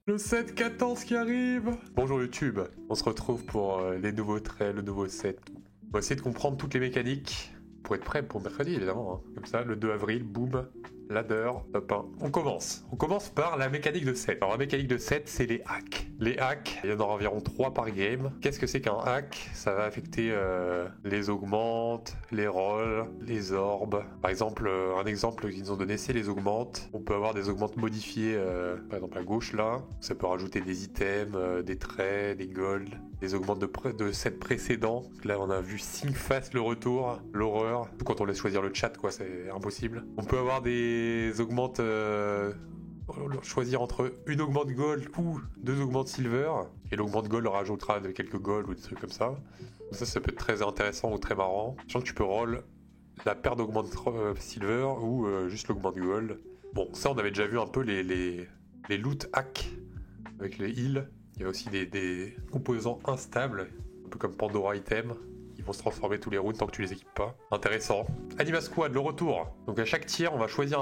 Le 7-14 qui arrive. Bonjour YouTube, on se retrouve pour les nouveaux traits, le nouveau set. On va essayer de comprendre toutes les mécaniques pour être prêt pour mercredi évidemment. Hein. Comme ça, le 2 avril, boum, ladder, top 1. On commence par la mécanique de set. Alors la mécanique de set, c'est les hacks. Les hacks, il y en aura environ 3 par game. Qu'est-ce que c'est qu'un hack? Ça va affecter les augmentes, les rolls, les orbes. Par exemple, un exemple qu'ils nous ont donné, c'est les augmentes. On peut avoir des augmentes modifiées, par exemple à gauche là. Ça peut rajouter des items, des traits, des golds, des augmentes de set précédent. Là on a vu Syncfast le retour, l'horreur. Quand on laisse choisir le chat quoi, c'est impossible. On peut avoir des augmentes... choisir entre une augmente gold ou 2 augmentes silver, et l'augmente gold rajoutera quelques gold ou des trucs comme ça. Ça peut être très intéressant ou très marrant. Sachant que tu peux roll la paire d'augmente silver ou juste l'augmente gold. Bon, ça on avait déjà vu un peu les loot hacks avec les heals. Il y a aussi des composants instables, un peu comme Pandora Item. Ils vont se transformer tous les rounds tant que tu les équipes pas. Intéressant. Anima Squad, le retour. Donc à chaque tir, on va choisir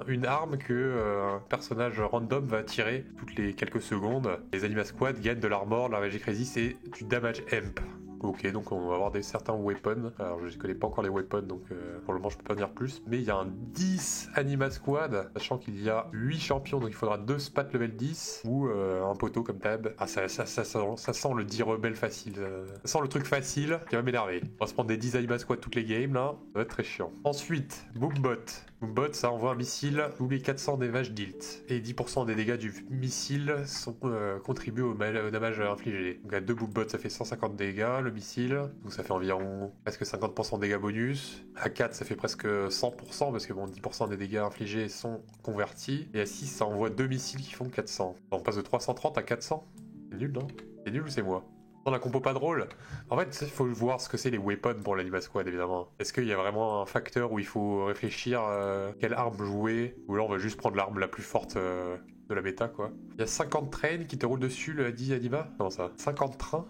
une arme que un personnage random va tirer toutes les quelques secondes. Les Anima Squad gagnent de l'armor, de la magic resist et du damage amp. Ok, donc on va avoir certains weapons. Alors je ne connais pas encore les weapons, donc pour le moment je peux pas dire plus. Mais il y a un 10 Anima Squad, sachant qu'il y a 8 champions, donc il faudra 2 spats level 10 ou un poteau comme tab. Ah ça sent le 10 rebelle facile. Ça sent le truc facile qui va m'énerver. On va se prendre des 10 Anima Squad toutes les games là, ça va être très chiant. Ensuite, Boombot. Boombot, ça envoie un missile tous les 400 des vaches d'Ilt. Et 10% des dégâts du missile sont contribués au damage infligé. Donc à 2 Boombots, ça fait 150 dégâts le missile. Donc ça fait environ presque 50% de dégâts bonus. À 4, ça fait presque 100% parce que bon, 10% des dégâts infligés sont convertis. Et à 6, ça envoie 2 missiles qui font 400. On passe de 330 à 400. C'est nul, non? C'est nul ou c'est moi? Dans la compo pas drôle. En fait, il faut voir ce que c'est les weapons pour l'Anima Squad, évidemment. Est-ce qu'il y a vraiment un facteur où il faut réfléchir quelle arme jouer? Ou là, on va juste prendre l'arme la plus forte de la méta, quoi. Il y a 50 trains qui te roulent dessus, le dit Anima? Comment ça? 50 trains?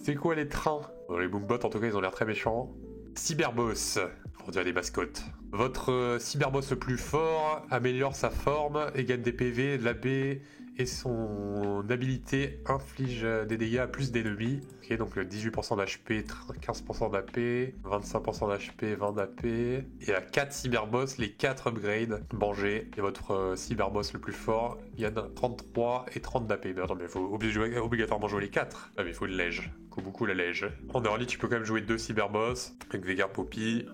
C'est quoi les trains? Bon, les Boombots, en tout cas, ils ont l'air très méchants. Cyberboss, on dirait des mascottes. Votre cyberboss le plus fort améliore sa forme et gagne des PV, de l'AP, et son habilité inflige des dégâts à plus d'ennemis. Ok, donc 18% d'HP, 15% d'AP, 25% d'HP, 20 d'AP. Et à 4 cyberboss, les 4 upgrades, mangez. Et votre cyberboss le plus fort gagne 33 et 30 d'AP. Mais attends, mais il faut obligatoirement jouer les 4. Ah mais il faut une lège. Beaucoup la lège. En early, tu peux quand même jouer 2 cyberboss avec Veigar Poppy.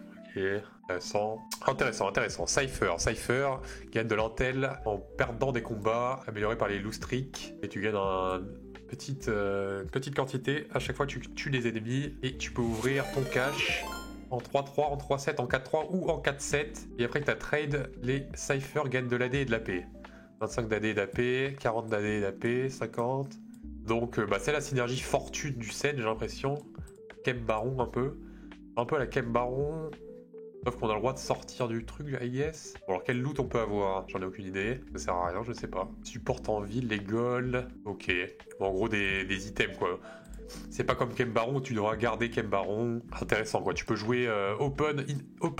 Intéressant. Cypher gagne de l'intel en perdant des combats, amélioré par les loose tricks. Et tu gagnes une petite quantité à chaque fois que tu tues des ennemis. Et tu peux ouvrir ton cache en 3-3, en 3-7, en 4-3 ou en 4-7. Et après que tu as trade, les Cypher gagnent de l'AD et de l'AP. 25 d'AD et d'AP, 40 d'AD et d'AP, 50. Donc c'est la synergie fortune du set, j'ai l'impression. Kem Baron un peu à la Kem Baron. Sauf qu'on a le droit de sortir du truc, I guess. Bon, alors quel loot on peut avoir? J'en ai aucune idée. Ça sert à rien, je sais pas. Support en ville, les golds. Ok. Bon, en gros, des items, quoi. C'est pas comme Kem Baron où tu devras garder Kem Baron. Intéressant, quoi. Tu peux jouer open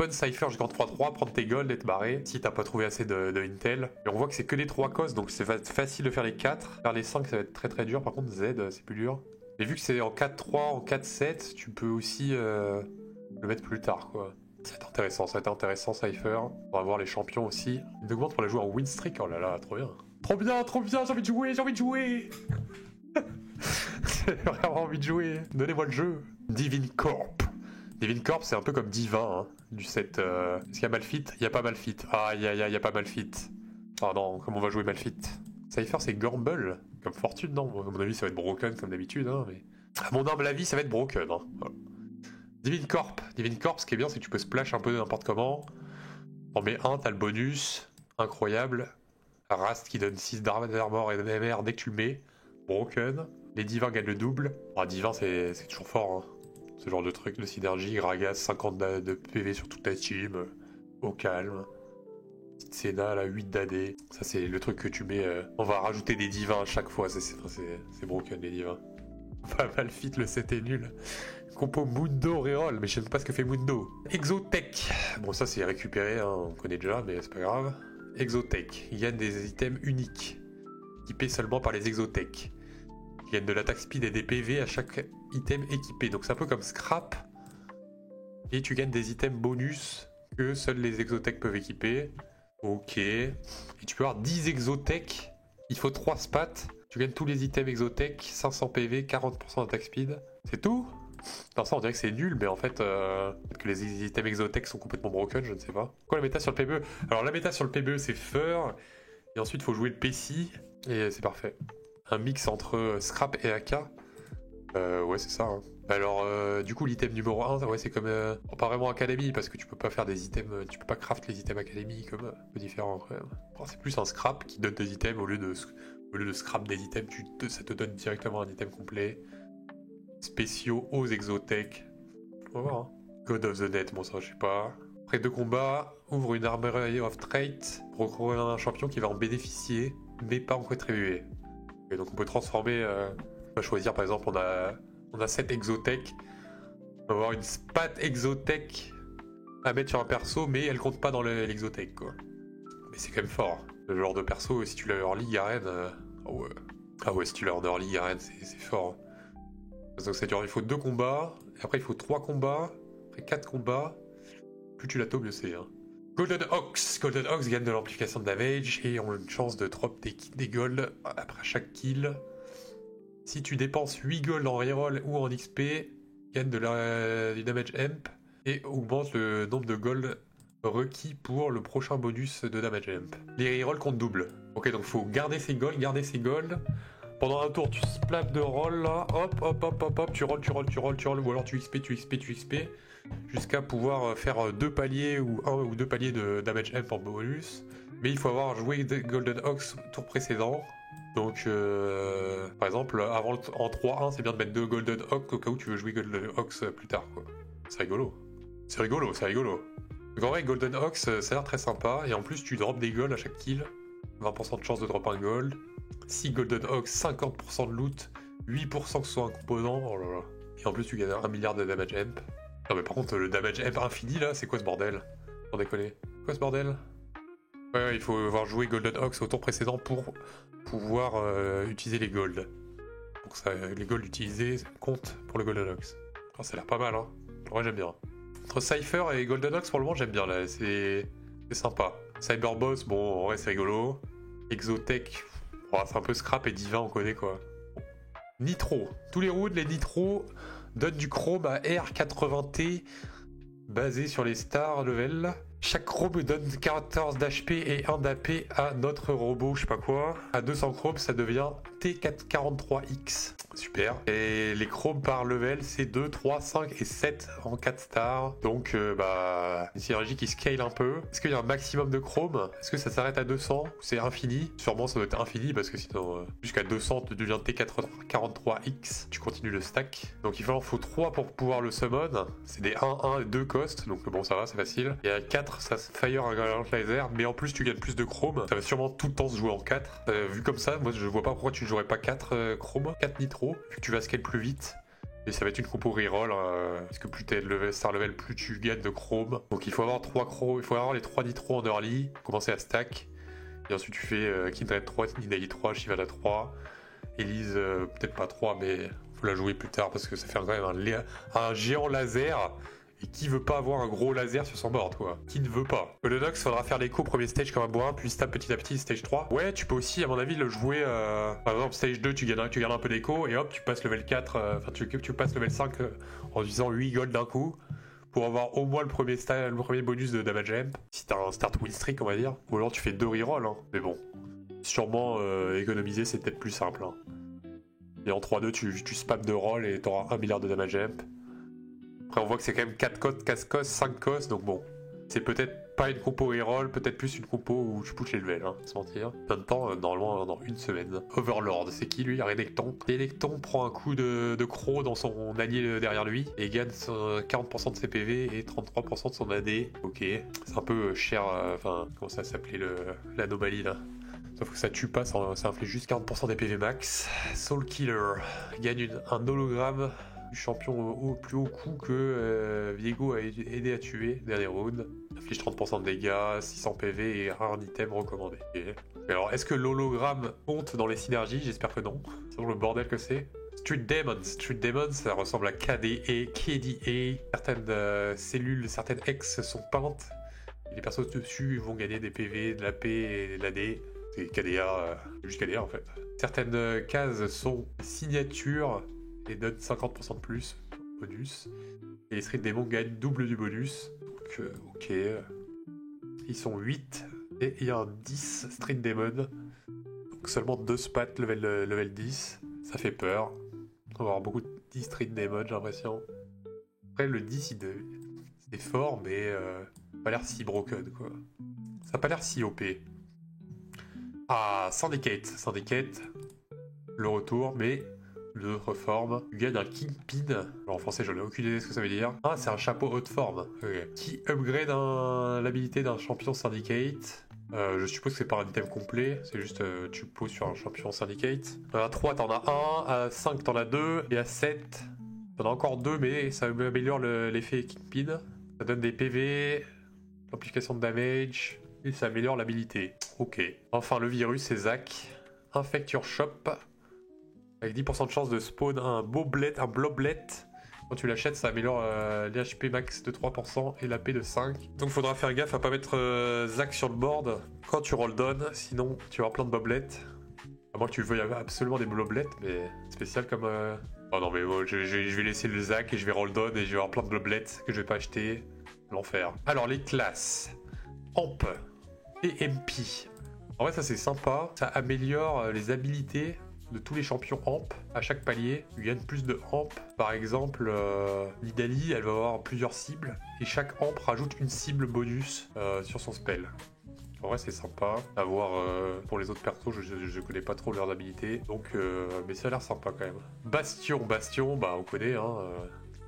Cypher jusqu'en 3-3, prendre tes golds et te barrer si t'as pas trouvé assez de intel. Et on voit que c'est que les 3 causes, donc c'est facile de faire les 4. Faire les 5, ça va être très très dur. Par contre, Z, c'est plus dur. Mais vu que c'est en 4-3, en 4-7, tu peux aussi le mettre plus tard, quoi. Ça va être intéressant, Cypher. On va voir les champions aussi. Une augmente pour la jouer en win streak. Oh là là, trop bien. Trop bien, j'ai envie de jouer. J'ai vraiment envie de jouer. Donnez-moi le jeu. Divine Corp, c'est un peu comme Divin, hein, du set. Est-ce qu'il y a Malfit? Il n'y a pas Malfit. Ah, il y a pas Malfit. Ah non, comment on va jouer Malfit? Cypher, c'est Gamble. Comme Fortune, non? À mon avis, ça va être Broken comme d'habitude, hein, mais... À mon humble avis, ça va être Broken, hein. Voilà. Divine Corp, ce qui est bien, c'est que tu peux splash un peu n'importe comment. T'en mets un, t'as le bonus. Incroyable. Rast qui donne 6 d'armor et de MR dès que tu le mets. Broken. Les divins gagnent le double. Ah, divin, c'est toujours fort, hein. Ce genre de truc, de synergie. Gragas, 50 de PV sur toute ta team. Au calme. Petite Senna, là, 8 d'AD. Ça, c'est le truc que tu mets. On va rajouter des divins à chaque fois. C'est broken, les divins. Pas mal fit, le set est nul. Compo Mundo Reroll, mais je sais pas ce que fait Mundo. Exotech. Bon, ça c'est récupéré, hein, on connaît déjà, mais c'est pas grave. Exotech, il gagne des items uniques. équipé seulement par les exotech. Ils gagnent de l'attaque speed et des PV à chaque item équipé. Donc c'est un peu comme Scrap. Et tu gagnes des items bonus que seuls les exotech peuvent équiper. Ok. Et tu peux avoir 10 exotech. Il faut 3 spats. Tu gagnes tous les items exotech, 500 PV, 40% d'attaque speed. C'est tout? Non, ça on dirait que c'est nul, mais en fait, peut-être que les items exotech sont complètement broken, je ne sais pas. Quoi la méta sur le PBE? Alors la méta sur le PBE c'est Fur, et ensuite il faut jouer le PC, et c'est parfait. Un mix entre Scrap et AK. Ouais, c'est ça. Hein. Alors, du coup, l'item numéro 1, ouais, c'est comme. Pas vraiment Academy, parce que tu peux pas faire des items. Tu peux pas craft les items Academy comme différents. C'est plus un scrap qui donne des items au lieu de scrap des items, ça te donne directement un item complet. Spéciaux aux exotech. On va voir. Hein. God of the Net, bon, ça, je sais pas. Après 2 combats, ouvre une armory of trait pour recourir un champion qui va en bénéficier, mais pas en contribuer. Et donc, on peut transformer. On va choisir, par exemple, on a 7 exotech. On va avoir une spat exotech à mettre sur un perso, mais elle compte pas dans l'exotech, quoi. Mais c'est quand même fort. Le genre de perso, si tu l'as early Garen, ouais. Ah ouais, si tu l'as en early Garen, c'est fort. Donc ça dure, il faut 2 combats, et après il faut 3 combats, après 4 combats. Plus tu la taux, mieux c'est. Hein. Golden Ox. Golden Ox gagne de l'amplification de damage et ont une chance de drop des gold après chaque kill. Si tu dépenses 8 gold en reroll ou en XP, gagne du damage amp et augmente le nombre de gold requis pour le prochain bonus de damage amp. Les rerolls comptent double. Ok, donc faut garder ses gold, Pendant un tour, tu splap de roll là, hop, tu rolls, ou alors tu XP, jusqu'à pouvoir faire 2 paliers ou 1 ou 2 paliers de damage amp en bonus. Mais il faut avoir joué Golden Ox tour précédent. Donc, par exemple, en 3-1, c'est bien de mettre 2 Golden Ox au cas où tu veux jouer Golden Ox plus tard, quoi. C'est rigolo. Donc en vrai, Golden Ox, ça a l'air très sympa. Et en plus, tu drops des golds à chaque kill. 20% de chance de drop un gold. 6 Golden Ox, 50% de loot. 8% que ce soit un composant. Oh là là. Et en plus, tu gagnes 1 milliard de damage amp. Non mais par contre, le damage amp infini, là, c'est quoi ce bordel? Sans déconner. Quoi ce bordel? Ouais, il faut avoir joué Golden Ox au tour précédent pour pouvoir utiliser les golds. Donc ça, les golds utilisés comptent pour le Golden Ox. Oh, ça a l'air pas mal, hein. Ouais, j'aime bien. Entre Cypher et Golden Ox, pour le moment, j'aime bien, là. C'est sympa. Cyberboss, bon, en vrai, c'est rigolo. Exotech, oh, c'est un peu scrap et divin, on connaît, quoi. Nitro. Tous les routes, les Nitro donnent du chrome à R80T basé sur les stars level. Chaque chrome donne 14 d'HP et 1 d'AP à notre robot, je sais pas quoi. À 200 chromes, ça devient T443X. Super. Et les chromes par level, c'est 2, 3, 5 et 7 en 4 stars. Donc, une synergie qui scale un peu. Est-ce qu'il y a un maximum de chromes? Est-ce que ça s'arrête à 200? C'est infini? Sûrement, ça doit être infini parce que sinon, jusqu'à 200, tu deviens T443X. Tu continues le stack. Donc, il faut 3 pour pouvoir le summon. C'est des 1, 1 et 2 cost. Donc, bon, ça va, c'est facile. Et à 4, ça se fire un Gallant Laser, mais en plus tu gagnes plus de chrome. Ça va sûrement tout le temps se jouer en 4. Vu comme ça, moi je vois pas pourquoi tu ne jouerais pas 4 chrome, 4 nitro, vu que tu vas scale plus vite. Et ça va être une compo reroll, parce que plus t'es star level, plus tu gagnes de chrome. Donc il faut avoir 3 chrome, il faut avoir les 3 nitro en early, commencer à stack. Et ensuite tu fais Kindred 3, Nidali 3, Shivana 3, Elise peut-être pas 3, mais faut la jouer plus tard parce que ça fait quand même un géant laser. Et qui veut pas avoir un gros laser sur son board, quoi? Qui ne veut pas? Golden Ox, faudra faire l'écho premier stage comme un bois, puis stab petit à petit stage 3. Ouais, tu peux aussi, à mon avis, le jouer. Par exemple, stage 2, tu gagnes un peu d'écho, et hop, tu passes level 4, tu passes level 5 en utilisant 8 gold d'un coup, pour avoir au moins le premier bonus de damage amp. Si t'as un start win streak, on va dire. Ou alors tu fais 2 rerolls, hein. Mais bon, sûrement économiser, c'est peut-être plus simple. Hein. Et en 3-2, tu spams de roll et t'auras 1 milliard de damage amp. Après, on voit que c'est quand même 4 costs, 4 costs, 5 costs, donc bon. C'est peut-être pas une compo reroll, peut-être plus une compo où tu push les levels, hein, sans mentir. Plein de temps, normalement, dans une semaine. Overlord, c'est qui lui? Renekton. Renekton prend un coup de croc dans son allié derrière lui et gagne 40% de ses PV et 33% de son AD. Ok. C'est un peu cher, comment ça s'appelait l'anomalie là? Sauf que ça tue pas, ça inflige juste 40% des PV max. Soul Killer gagne un hologramme champion au plus haut coup que Viego a aidé à tuer dernier round. Affiche 30% de dégâts, 600 PV et un item recommandé. Okay. Alors, est-ce que l'hologramme compte dans les synergies? J'espère que non. C'est le bordel que c'est. Street Demons. Street Demons, ça ressemble à KDA, KDA. Certaines cellules, certaines X sont peintes. Et les persos dessus vont gagner des PV, de la P et de la D. C'est KDA, juste KDA en fait. Certaines cases sont signatures et donnent 50% de plus, bonus. Et les Street Demons gagnent double du bonus. Donc, ok. Ils sont 8 et il y a un 10 Street Demon. Donc seulement 2 spats level 10. Ça fait peur. On va avoir beaucoup de 10 Street Demon, j'ai l'impression. Après, le 10, c'est fort, mais pas l'air si broken, quoi. Ça a pas l'air si OP. Ah, Syndicate. Syndicate, le retour, mais le reforme. Tu gagnes un Kingpin. Alors en français, j'en ai aucune idée de ce que ça veut dire. Ah, c'est un chapeau haute forme. Okay. Qui upgrade l'habilité d'un champion Syndicate. Je suppose que c'est pas un item complet, c'est juste tu poses sur un champion Syndicate. À 3 t'en as un, à 5 t'en as 2, et à 7 t'en as encore 2, mais ça améliore l'effet Kingpin. Ça donne des PV, amplification de damage, et ça améliore l'habilité. Ok. Enfin le virus, c'est Zac. Infect your shop. Avec 10% de chance de spawn un bloblet. Quand tu l'achètes, ça améliore l'HP max de 3% et l'AP de 5. Donc faudra faire gaffe à pas mettre Zac sur le board quand tu roll down, sinon tu vas avoir plein de boblettes. À moins que tu veuilles absolument des bloblettes, mais spécial comme... Oh non mais bon, je vais laisser le Zac et je vais roll down et je vais avoir plein de bloblettes que je vais pas acheter. L'enfer. Alors les classes. Amp et MP. En vrai ça c'est sympa, ça améliore les habilités de tous les champions Amp. À chaque palier, tu gagnes plus de Amp. Par exemple, Nidalee, elle va avoir plusieurs cibles. Et chaque Amp rajoute une cible bonus sur son spell. En vrai, c'est sympa à voir pour les autres persos. Je connais pas trop leurs habilités. Donc, mais ça a l'air sympa quand même. Bastion, bah on connaît, hein.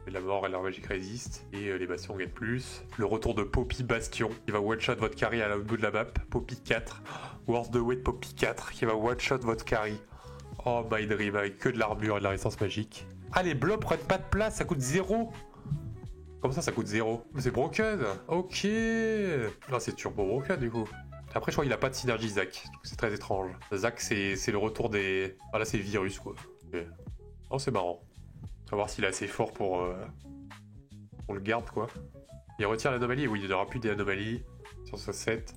La mort et la magique résistent. Et les bastions gagnent plus. Le retour de Poppy Bastion, qui va one-shot votre carry à l'autre bout de la map. Poppy 4. Worth the Wait Poppy 4, qui va one-shot votre carry. Oh my dream, avec que de l'armure et de la résistance magique. Ah, les blobs prennent pas de place, ça coûte 0. Comme ça coûte 0. Mais c'est broken. Ok. Ah, c'est turbo broken du coup. Après, je crois qu'il a pas de synergie Zac. C'est très étrange. Zac, c'est le retour des... Ah là, c'est le virus quoi. Okay. Oh, c'est marrant. On va voir s'il est assez fort pour... On le garde quoi. Il retire l'anomalie. Oui, il n'y aura plus d'anomalies sur ce set.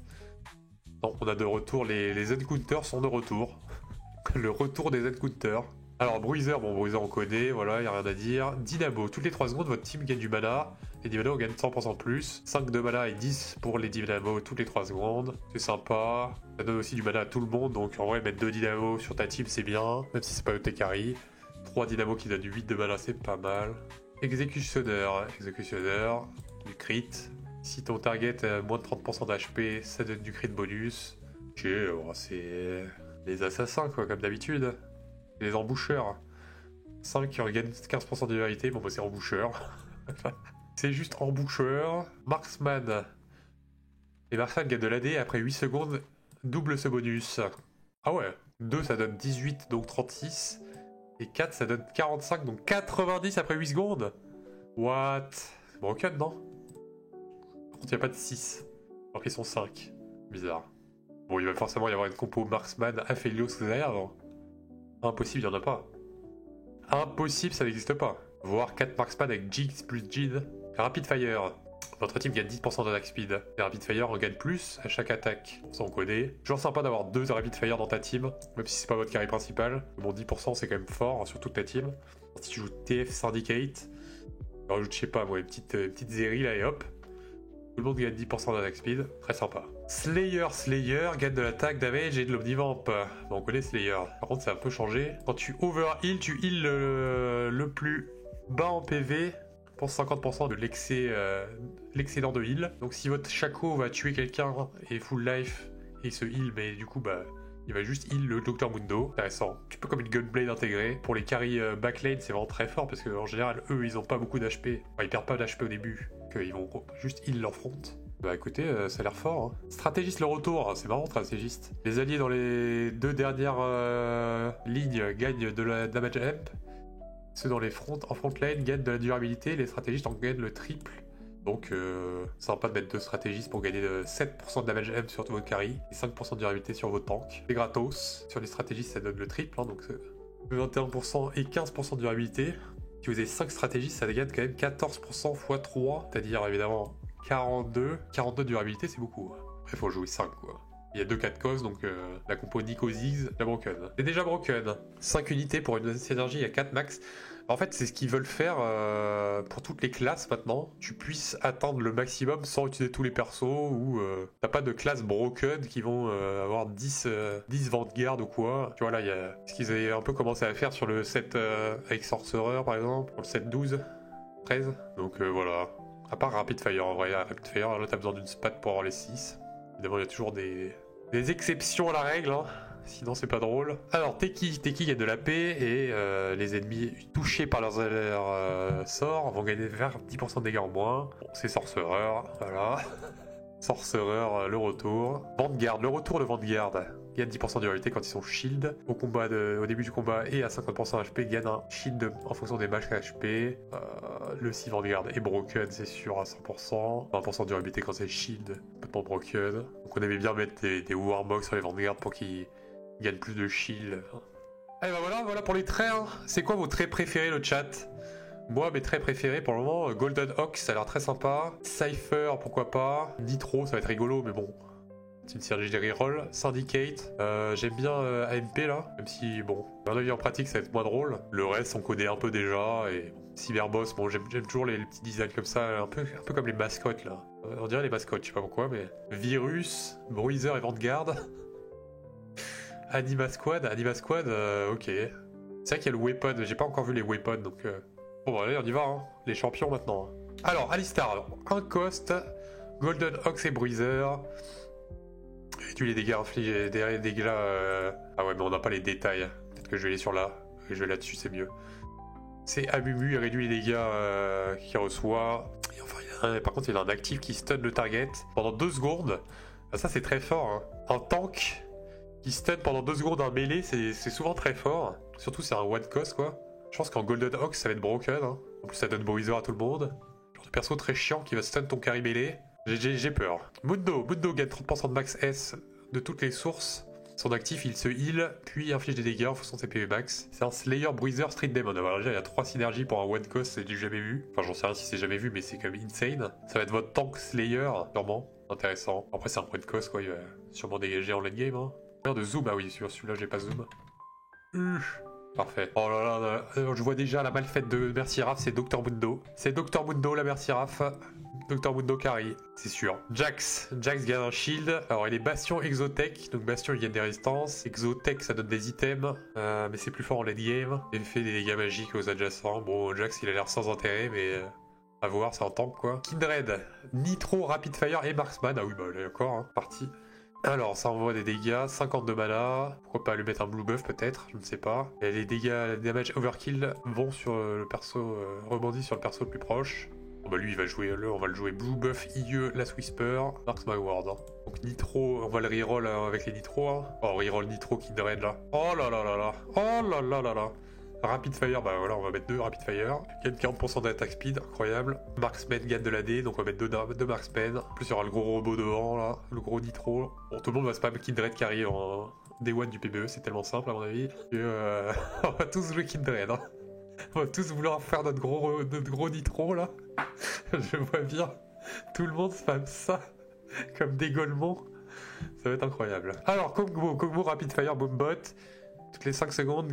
Non, on a de retour. Les encounters sont de retour. Le retour des encounters. Alors Bruiser, bon Bruiser on connaît, voilà, il n'y a rien à dire. Dynamo, toutes les 3 secondes votre team gagne du mana. Les Dynamo gagnent 100% plus. 5 de mana et 10 pour les Dynamo toutes les 3 secondes. C'est sympa. Ça donne aussi du mana à tout le monde, donc en vrai mettre 2 Dynamo sur ta team c'est bien, même si c'est pas tes carry. 3 Dynamo qui donnent 8 de mana c'est pas mal. Exécutionneur, du crit. Si ton target a moins de 30% d'HP, ça donne du crit bonus. Ok, bon, c'est... Les assassins quoi, comme d'habitude. Les emboucheurs. 5 qui regagnent 15% de vérité, bon bah c'est emboucheur. C'est juste emboucheur. Marksman. Et Marksman gagne de l'AD après 8 secondes, double ce bonus. Ah ouais, 2 ça donne 18 donc 36. Et 4 ça donne 45 donc 90 après 8 secondes. What? C'est broken non? Par contre il n'y a pas de 6. Alors qu'ils sont 5. Bizarre. Bon, il va forcément y avoir une compo Marksman Aphelios derrière, non? Impossible, il n'y en a pas. Impossible, ça n'existe pas. Voir 4 Marksman avec Jigs plus Jin. Rapid Fire. Votre team gagne 10% d'attaque speed. Et Rapid Fire en gagne plus à chaque attaque. Ça on connaît. Toujours sympa d'avoir 2 Rapid Fire dans ta team, même si c'est pas votre carry principal. Bon, 10% c'est quand même fort, hein, sur toute ta team. Si tu joues TF Syndicate, tu rajoutes, je sais pas moi, une petite Zeri là et hop. Tout le monde gagne 10% d'attaque speed, très sympa. Slayer gagne de l'attaque, damage et de l'omnivamp. Bon, on connaît Slayer. Par contre, ça a un peu changé. Quand tu overheal, tu heal le plus bas en PV pour 50% de l'excédent de heal. Donc si votre Shaco va tuer quelqu'un et full life et se heal, mais du coup, bah, il va juste heal le Dr Mundo. Intéressant. Tu peux comme une Gunblade intégrée. Pour les carry backlane, c'est vraiment très fort parce qu'en général, eux, ils ont pas beaucoup d'HP. Enfin, ils perdent pas d'HP au début. Ils vont juste heal leur front. Bah écoutez, ça a l'air fort. Hein. Stratégiste le retour, c'est marrant stratégiste. Les alliés dans les 2 dernières lignes gagnent de la damage amp. Ceux dans les en front line gagnent de la durabilité. Les stratégistes en gagnent le triple. Donc ça va pas de mettre 2 stratégistes pour gagner 7% de damage M sur votre carry et 5% de durabilité sur votre tank. C'est gratos. Sur les stratégistes ça donne le triple, hein, donc 21% et 15% de durabilité. Si vous avez 5 stratégistes, ça gagne quand même 14% x 3, c'est-à-dire évidemment 42. 42 de durabilité, c'est beaucoup. Après, il faut jouer 5, quoi. Il y a 2-4 causes, donc la compo Nico Ziggs, la broken. C'est déjà broken. 5 unités pour une synergie à 4 max. En fait, c'est ce qu'ils veulent faire pour toutes les classes maintenant. Tu puisses atteindre le maximum sans utiliser tous les persos ou t'as pas de classes broken qui vont avoir 10 Vanguard ou quoi. Tu vois, là, il y a ce qu'ils avaient un peu commencé à faire sur le set avec Sorcerer par exemple, pour le set 12, 13. Donc voilà. À part Rapid Fire, en vrai, Rapid Fire, là t'as besoin d'une spat pour avoir les 6. Évidemment, il y a toujours des exceptions à la règle, hein. Sinon c'est pas drôle. Alors Teki gagne de la paix et les ennemis touchés par leurs sorts vont gagner vers 10% de dégâts en moins. Bon, c'est Sorcerer, voilà. Sorcerer, le retour. Vanguard, le retour de Vanguard. Gagne 10% de durabilité quand ils sont shield. Au début du combat et à 50% HP, gagne un shield en fonction des matchs HP. Le 6 Vanguard est broken, c'est sûr, à 100%. 20% de durabilité quand c'est shield, complètement broken. Donc on aimait bien mettre des Warmog sur les Vanguard pour qu'ils gagnent plus de shield. Allez bah voilà pour les traits. Hein. C'est quoi vos traits préférés, le chat? Moi, mes traits préférés pour le moment, Golden Hawk, ça a l'air très sympa. Cypher, pourquoi pas. Nitro, ça va être rigolo, mais bon. C'est une synergie de reroll. Syndicate, j'aime bien AMP là, même si, bon, à mon avis en pratique ça va être moins drôle. Le reste, on connaît un peu déjà, et bon, Cyberboss, bon, j'aime toujours les petits designs comme ça, un peu comme les mascottes là. On dirait les mascottes, je sais pas pourquoi, mais... Virus, Bruiser et Vanguard. Anima Squad, ok. C'est vrai qu'il y a le weapon, j'ai pas encore vu les weapons, donc... Bon bah allez, on y va, hein. Les champions maintenant. Alors, Alistar, un cost, Golden Ox et Bruiser. Réduit les dégâts infligés, des dégâts là... Ah ouais, mais on n'a pas les détails. Peut-être que je vais aller sur là, et je vais là-dessus, c'est mieux. C'est Amumu, il réduit les dégâts qu'il reçoit. Et enfin, par contre, il a un actif qui stun le target pendant 2 secondes. Ah, ça, c'est très fort, hein. Un tank qui stun pendant 2 secondes un mêlée, c'est souvent très fort. Surtout, c'est un one cost, quoi. Je pense qu'en Golden Hawk, ça va être broken. Hein. En plus, ça donne Bruiser à tout le monde. Genre de perso très chiant qui va stun ton carry mêlé. J'ai peur. Mundo gagne 30% de max S de toutes les sources. Son actif, il se heal, puis inflige des dégâts en fonction de ses PV max. C'est un Slayer, Bruiser, Street Demon. Alors déjà, il y a 3 synergies pour un one cost, c'est du jamais vu. Enfin, j'en sais rien si c'est jamais vu, mais c'est quand même insane. Ça va être votre tank Slayer, sûrement. Intéressant. Après, c'est un one cost, quoi. Il va sûrement dégager en late game. Hein. De zoom, ah oui, sur celui-là, j'ai pas zoom. Parfait. Oh là là, je vois déjà la malfaite de Merci Raph, c'est Dr Mundo. C'est Dr Mundo, la Merci Raph. Dr Mundo carry, c'est sûr. Jax gagne un shield. Alors il est Bastion Exotech, donc Bastion il gagne des résistances. Exotech ça donne des items, mais c'est plus fort en late game. Il fait des dégâts magiques aux adjacents. Bon, Jax il a l'air sans intérêt, mais à voir, c'est en tank quoi. Kindred, Nitro, Rapid Fire et Marksman. Ah oui, bah là encore, hein, parti. Alors, ça envoie des dégâts, 52 mana. Pourquoi pas lui mettre un blue buff peut-être, je ne sais pas. Et les dégâts, les damage overkill vont sur le perso, rebondissent sur le perso le plus proche. Bon bah lui il va jouer, on va le jouer blue buff, IE, Last Whisper, Marksman Ward. Hein. Donc Nitro, on va le reroll avec les Nitro. Hein. Oh, reroll Nitro Kindred là. Oh là là là là. Oh là là là là. Rapid Fire, bah voilà, on va mettre 2 Rapid Fire. Gagne 40% d'attaque speed, incroyable. Marksman gagne de l'AD, donc on va mettre 2 Marksman. En plus, il y aura le gros robot devant, là, le gros Nitro. Bon, tout le monde va spam Kindred carry en Day 1 du PBE, c'est tellement simple à mon avis. Et on va tous jouer Kindred, hein. On va tous vouloir faire notre gros Nitro, là. Je vois bien tout le monde spam ça comme des golemons. Ça va être incroyable. Alors, Kog'Maw Rapid Fire Boombot. Toutes les 5 secondes,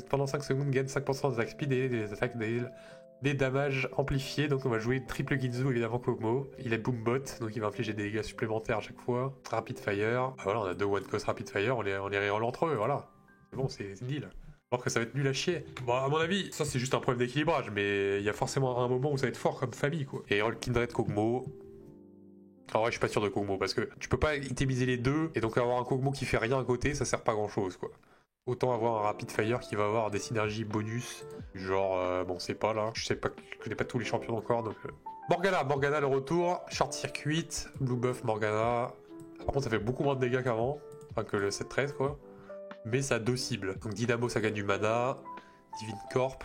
pendant 5 secondes, gagne 5% d'attaque speed et des attaques des damages amplifiés. Donc on va jouer triple Ginzu, évidemment Kog'Maw. Il est Boombot, donc il va infliger des dégâts supplémentaires à chaque fois. Rapid Fire. Ah, voilà, on a 2 one cost Rapid Fire, on les reroll entre eux, voilà. C'est bon, c'est deal. Alors que ça va être nul à chier. Bon, à mon avis, ça c'est juste un problème d'équilibrage, mais il y a forcément un moment où ça va être fort comme famille, quoi. Et roll Kindred Kog'Maw. En vrai, je suis pas sûr de Kog'Maw parce que tu peux pas itemiser les deux et donc avoir un Kog'Maw qui fait rien à côté, ça sert pas grand chose, quoi. Autant avoir un Rapid Fire qui va avoir des synergies bonus, genre, bon c'est pas là, je connais pas tous les champions encore, donc... Morgana le retour, Short Circuit, Blue Buff Morgana, par contre ça fait beaucoup moins de dégâts qu'avant, enfin que le 7-13 quoi, mais ça a 2 cibles, donc Dynamo ça gagne du mana, Divine Corp,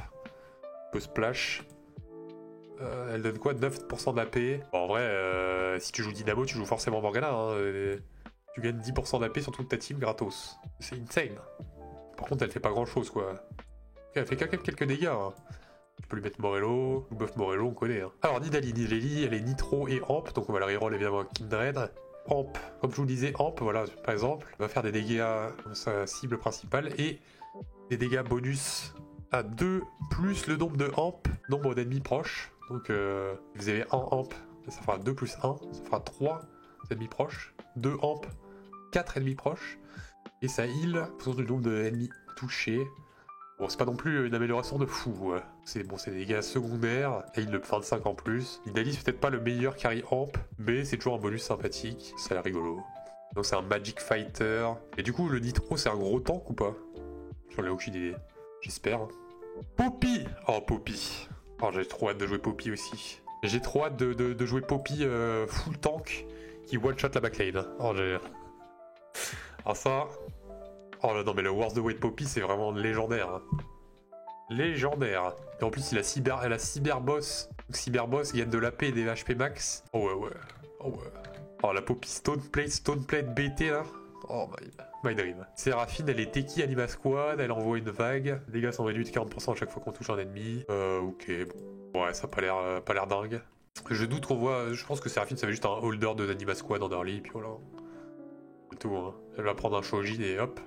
peut Splash, Elle donne quoi? 9% d'AP. Bon, en vrai, si tu joues Dynamo, tu joues forcément Morgana. Hein, tu gagnes 10% d'AP sur toute ta team gratos. C'est insane. Par contre, elle fait pas grand chose, quoi. Ok, elle fait quand même quelques dégâts. Hein. Tu peux lui mettre Morello. Ou Buff Morello, on connaît. Hein. Alors, Nidalee, elle est Nitro et Amp. Donc, on va la reroll évidemment avec Kindred. Amp, comme je vous le disais, Amp, voilà, par exemple, va faire des dégâts à sa cible principale et des dégâts bonus à 2 plus le nombre de Amp, nombre d'ennemis proches. Donc, vous avez 1 Amp, ça fera 2 plus 1, ça fera 3 ennemis proches. 2 Amp, 4 ennemis proches. Et ça heal en fonction du nombre d'ennemis touchés. Bon, c'est pas non plus une amélioration de fou. Ouais. C'est bon, c'est des dégâts secondaires. Et il le 25 en plus. Nidalee, c'est peut-être pas le meilleur carry amp, mais c'est toujours un bonus sympathique. Ça a l'air rigolo. Donc c'est un Magic Fighter. Et du coup, le Nitro, c'est un gros tank ou pas? J'en ai aucune idée. J'espère. Poppy! Oh, Poppy. Oh, j'ai trop hâte de jouer Poppy aussi. J'ai trop hâte de jouer Poppy full tank qui one-shot la backlane. Oh, j'ai... Alors ça... Oh là non, mais le Wars the Weight Poppy, c'est vraiment légendaire. Hein. Légendaire. Et en plus, elle a cyber boss. Donc cyber boss gagne de l'AP et des HP max. Oh ouais, ouais. Oh ouais. Oh la Poppy Stone Plate BT là. Oh my dream. Séraphine, elle est Teki Anima Squad, elle envoie une vague. Les dégâts sont réduits de 40% à chaque fois qu'on touche un ennemi. Ok, bon. Ouais, ça a pas l'air dingue. Je doute qu'on voit. Je pense que Séraphine, ça va juste un holder de Anima Squad en early, puis voilà. C'est tout, hein. Elle va prendre un Shojin et hop.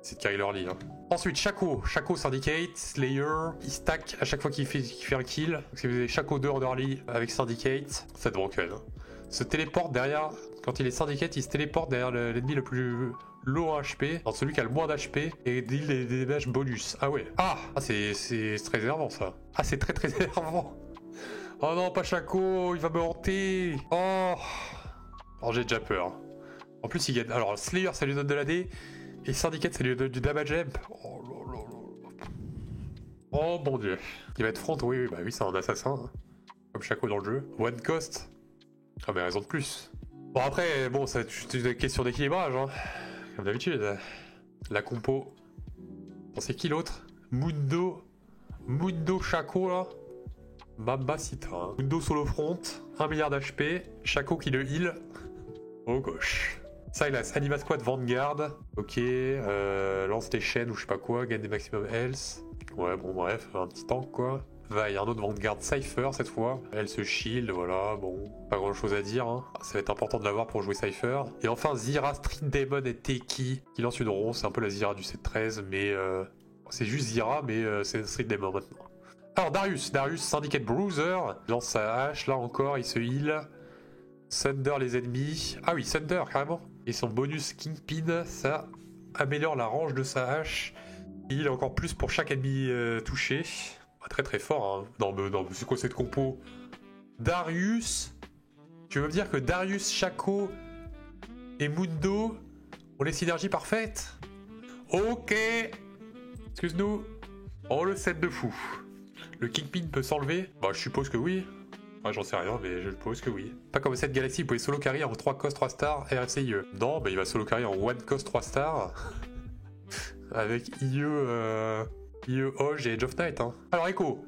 C'est de carry l'early. Hein. Ensuite, Shaco Syndicate, Slayer, il stack à chaque fois qu'il fait un kill. Donc si vous avez Shaco 2 en early avec Syndicate, ça te broken. Hein. Se téléporte derrière, quand il est Syndicate, il se téléporte derrière l'ennemi le plus low en HP, dans celui qui a le moins d'HP, et deal des dégâts bonus. Ah ouais. Ah, c'est très énervant ça. Ah, c'est très énervant. Oh non, pas Shaco, il va me hanter. Oh, j'ai déjà peur. En plus, il gagne. Alors, Slayer, ça lui donne de l'AD. Et Syndicate, ça lui donne du damage amp. Oh là là là. Oh mon dieu. Il va être front, oui, bah oui, c'est un assassin. Hein. Comme Shaco dans le jeu. One cost. Ah, mais raison de plus. Bon, après, bon, c'est une question d'équilibrage, hein. Comme d'habitude. La compo. Bon, c'est qui l'autre? Mundo Shaco, là. Mamacita. Hein. Mundo solo front. 1 milliard d'HP. Shaco qui le heal. Au gauche. Sylas, Anima Squad Vanguard, ok, lance tes chaînes ou je sais pas quoi, gagne des maximum health. Ouais, bon, bref, un petit tank quoi. Va, il y a un autre Vanguard Cypher cette fois. Elle se shield, voilà, bon, pas grand chose à dire. Hein. Ça va être important de l'avoir pour jouer Cypher. Et enfin, Zira, Street Demon et Teki qui lance une ronde, c'est un peu la Zira du 7-13, mais c'est juste Zira, mais c'est Street Demon maintenant. Alors, Darius, Syndicate Bruiser, il lance sa hache, là encore, il se heal. Thunder les ennemis. Ah oui, Thunder carrément. Et son bonus Kingpin, ça améliore la range de sa hache. Il est encore plus pour chaque ennemi touché. Ah, très fort. Hein. Non, c'est quoi cette compo? Darius. Tu veux me dire que Darius, Shaco et Mundo ont les synergies parfaites? Ok. Excuse-nous. Oh, le set de fou. Le Kingpin peut s'enlever? Bah, je suppose que oui. Ouais, j'en sais rien, mais je suppose que oui. Pas comme cette galaxie, vous pouvez solo carry en 3 cost 3 stars RFCIE. Non, bah il va solo carry en 1 cost 3 stars. Avec IE, Hoge et Edge of Night. Hein. Alors, Echo.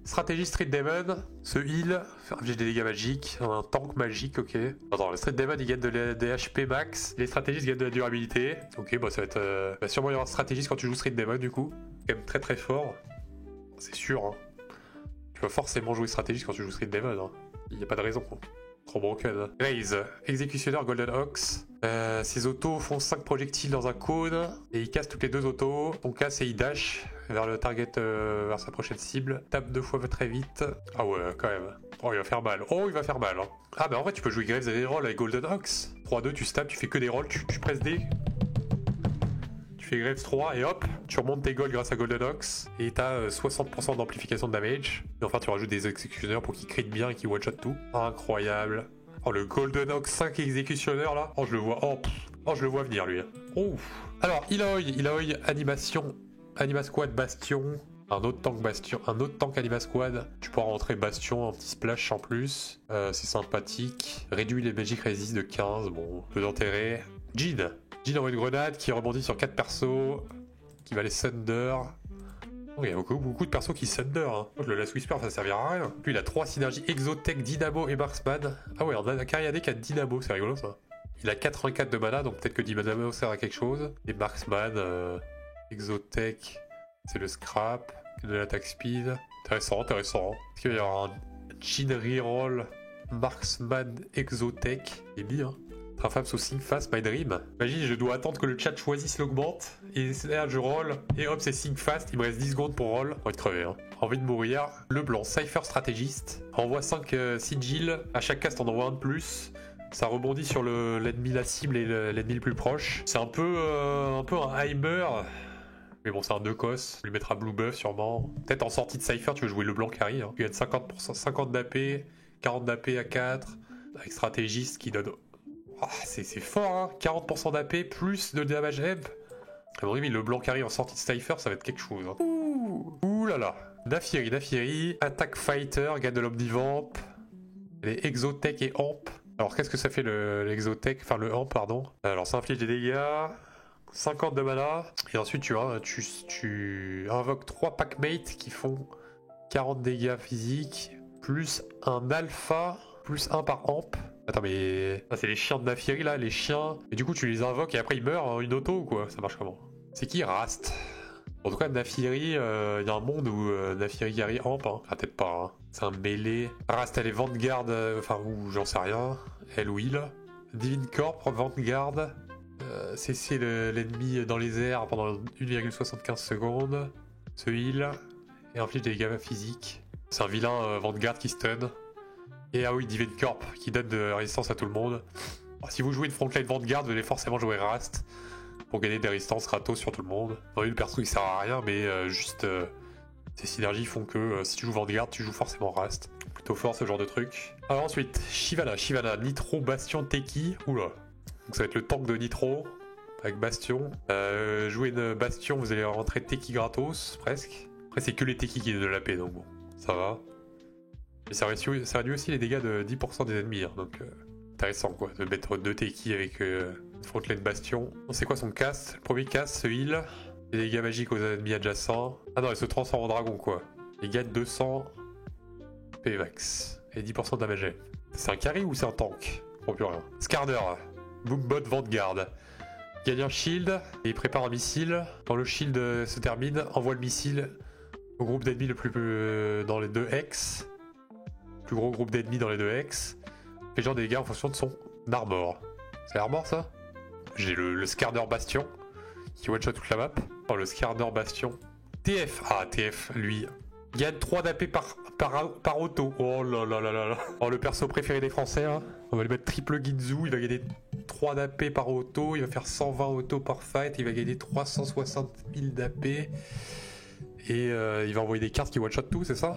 Stratégie Street Demon. Se heal. J'ai des dégâts magiques. Un tank magique, ok. Attends, le Street Demon il gagne des HP max. Les stratégistes gagnent de la durabilité. Ok, bah ça va être. Bah, sûrement il y aura un stratégiste quand tu joues Street Demon du coup. Quand même très fort. C'est sûr, hein. Tu vas forcément jouer stratégiste quand tu joues Street Demon. Hein. Il n'y a pas de raison. Trop broken. Hein. Raze, exécutionneur Golden Ox. Ses autos font 5 projectiles dans un cône. Et il casse toutes les 2 autos. On casse et il dash vers le target, vers sa prochaine cible. Tape 2 fois très vite. Ah ouais, quand même. Oh, il va faire mal. Hein. Ah bah en vrai, tu peux jouer Graves et des rolls avec Golden Ox. 3-2, tu stabs, tu fais que des rolls, tu presses des... Tu fais Graves 3 et hop, tu remontes tes golds grâce à Golden Ox et t'as 60% d'amplification de damage. Et enfin tu rajoutes des exécutionneurs pour qu'ils crit bien et qu'ils one-shot tout. Incroyable. Oh le Golden Ox 5 exécutionneurs là. Oh je le vois. Oh je le vois venir lui. Oh. Alors Eloy animation. Anima Squad Bastion. Un autre tank Bastion. Un autre tank Anima Squad. Tu pourras rentrer Bastion, un petit splash en plus. C'est sympathique. Réduit les Magic Resist de 15. Bon, peu d'intérêt. Jean envoie une grenade qui rebondit sur 4 persos, qui va les Thunder. Oh, il y a beaucoup de persos qui Thunder. Hein. Le Last Whisper, ça servira à rien. Lui, il a 3 synergies Exotech, Dynamo et Marksman. Ah ouais, on a un Cariadé qui a Dynamo, c'est rigolo ça. Il a 84 de mana, donc peut-être que Dynamo sert à quelque chose. Et Marksman, Exotech, c'est le scrap, de l'attaque speed. Intéressant. Est-ce qu'il va y avoir un Chin Reroll Marksman Exotech? Il est bien. Trafab sous Think Fast My Dream. Imagine, je dois attendre que le chat choisisse l'augmente. Et là, je roll. Et hop, c'est Think Fast. Il me reste 10 secondes pour roll. Envie de crever, hein. Envie de mourir. Le blanc, Cypher Stratégiste. Envoie 5 sigils. À chaque cast, on envoie un de plus. Ça rebondit sur l'ennemi, la cible et l'ennemi le plus proche. C'est un peu un Heimer. Mais bon, c'est un 2-cos. On lui mettra Blue Buff sûrement. Peut-être en sortie de Cypher, tu veux jouer le blanc carry. Hein. Il gagne 50%, 50 d'AP, 40 d'AP à 4. Avec Stratégiste qui donne. Oh, c'est fort, hein. 40% d'AP plus de damage amp. À mon avis, le blanc carry en sortie de Cypher, ça va être quelque chose. Hein. Ouh là là. Naafiri, attaque fighter, gagne de l'omnivamp. Les exotech et amp. Alors qu'est-ce que ça fait l'exotech, enfin le amp, pardon. Alors ça inflige des dégâts, 50 de mana. Et ensuite tu invoques 3 packmates qui font 40 dégâts physiques, plus un alpha, plus 1 par amp. Attends, mais ah, c'est les chiens de Naafiri là, les chiens. Et du coup, tu les invoques et après ils meurent en une auto ou quoi? Ça marche comment? C'est qui Rast? En tout cas, Naafiri, il y a un monde où Naafiri carry amp. Hein. Ah, peut-être pas. Hein. C'est un mêlé. Rast, elle est Vanguard, enfin, ou j'en sais rien. Elle ou il. Divine Corp, Vanguard. Cesser l'ennemi dans les airs pendant 1,75 secondes. Se heal. Et inflige des dégâts physiques. C'est un vilain Vanguard qui stun. Et ah oui, Divine Corp qui donne de résistance à tout le monde. Alors, si vous jouez une frontline Vanguard, vous allez forcément jouer Rast pour gagner des résistances gratos sur tout le monde. Oui, le perso il sert à rien, mais juste ces synergies font que si tu joues Vanguard, tu joues forcément Rast. Plutôt fort ce genre de truc. Alors ensuite, Shyvana, Nitro, Bastion, Teki. Oula. Donc ça va être le tank de Nitro avec Bastion. Jouer une Bastion, vous allez rentrer Teki gratos, presque. Après, c'est que les Teki qui donnent de la paix, donc bon, ça va. Et ça réduit aussi les dégâts de 10% des ennemis, hein, donc intéressant quoi, de mettre 2 Teki avec une frontline Bastion. C'est quoi son cast? Le premier cast, se heal, des dégâts magiques aux ennemis adjacents. Ah non, elle se transforme en dragon quoi. Il gagne 200 PVax et 10% de damage. C'est un carry ou c'est un tank? Je comprends plus rien. Skarner, Boombot Vanguard. Gagne un shield et il prépare un missile. Quand le shield se termine, envoie le missile au groupe d'ennemis le plus dans les 2 hex. Plus gros groupe d'ennemis dans les 2 hex. Fait genre des dégâts en fonction de son armor. C'est armor ça? J'ai le Skarner Bastion qui one-shot toute la map. Oh, le Skarner Bastion. TF. Ah, TF, lui. Gagne 3 d'AP par auto. Oh là là là là là. Oh, le perso préféré des Français, hein. On va lui mettre triple Ginzu. Il va gagner 3 d'AP par auto. Il va faire 120 auto par fight. Il va gagner 360 000 d'AP. Et il va envoyer des cartes qui one-shot tout, c'est ça?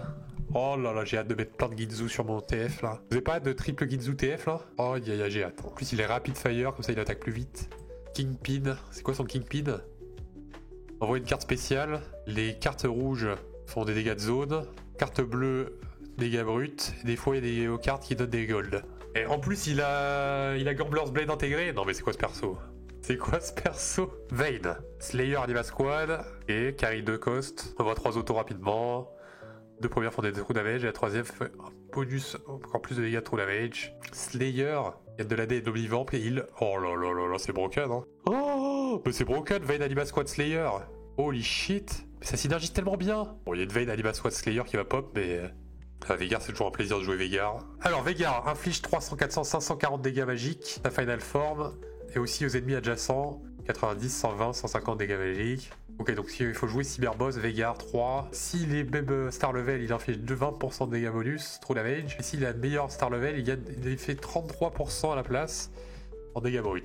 Oh là là, j'ai hâte de mettre plein de Ginzu sur mon TF là. Vous avez pas hâte de triple Ginzu TF là? Oh j'ai hâte. En plus il est rapid fire, comme ça il attaque plus vite. Kingpin, c'est quoi son Kingpin? Envoie une carte spéciale. Les cartes rouges font des dégâts de zone. Carte bleue, dégâts bruts. Et des fois il y a des cartes qui donnent des gold. Et en plus il a Gambler's Blade intégré. Non mais c'est quoi ce perso? C'est quoi ce perso? Vayne, Slayer Anima Squad et carry 2 cost. On voit 3 autos rapidement. 2 premières font des true damage et la troisième fait un bonus encore plus de dégâts de true damage. Slayer, il y a de l'AD et de l'omnivamp et il. Oh là là là là, c'est broken hein. Oh, mais c'est broken, Vayne Anima Squad Slayer. Holy shit, mais ça synergise tellement bien. Bon, il y a une Vayne Anima Squad Slayer qui va pop, mais. Veigar, c'est toujours un plaisir de jouer Veigar. Alors, Veigar inflige 300, 400, 540 dégâts magiques, sa final form, et aussi aux ennemis adjacents, 90, 120, 150 dégâts magiques. Ok, donc il faut jouer Cyberboss, Veigar 3. S'il est même star level, il inflige 20% de dégâts bonus, true damage. Et s'il a le meilleur star level, il fait 33% à la place en dégâts bruts.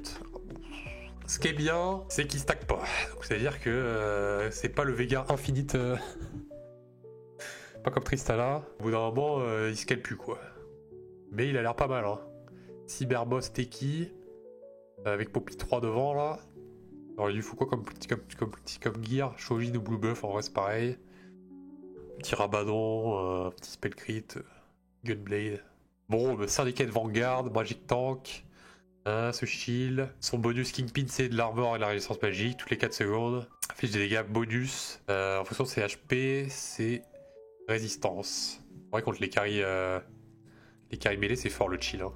Ce qui est bien, c'est qu'il stack pas. C'est-à-dire que c'est pas le Veigar infinite. Pas comme Tristana. Au bout d'un moment, il scale plus quoi. Mais il a l'air pas mal. Hein. Cyberboss Teki. Avec Poppy 3 devant là. Alors il lui faut quoi comme gear? Shojin ou Blue Buff, en vrai c'est pareil. Petit Rabadon, petit Spell Crit, Gunblade. Bon, Syndicate Vanguard, Magic Tank, ce shield. Son bonus Kingpin c'est de l'armor et de la résistance magique, toutes les 4 secondes. Affiche des dégâts bonus. En fonction de ses HP, c'est résistance. En vrai, contre les carry mêlés, c'est fort le chill. Hein.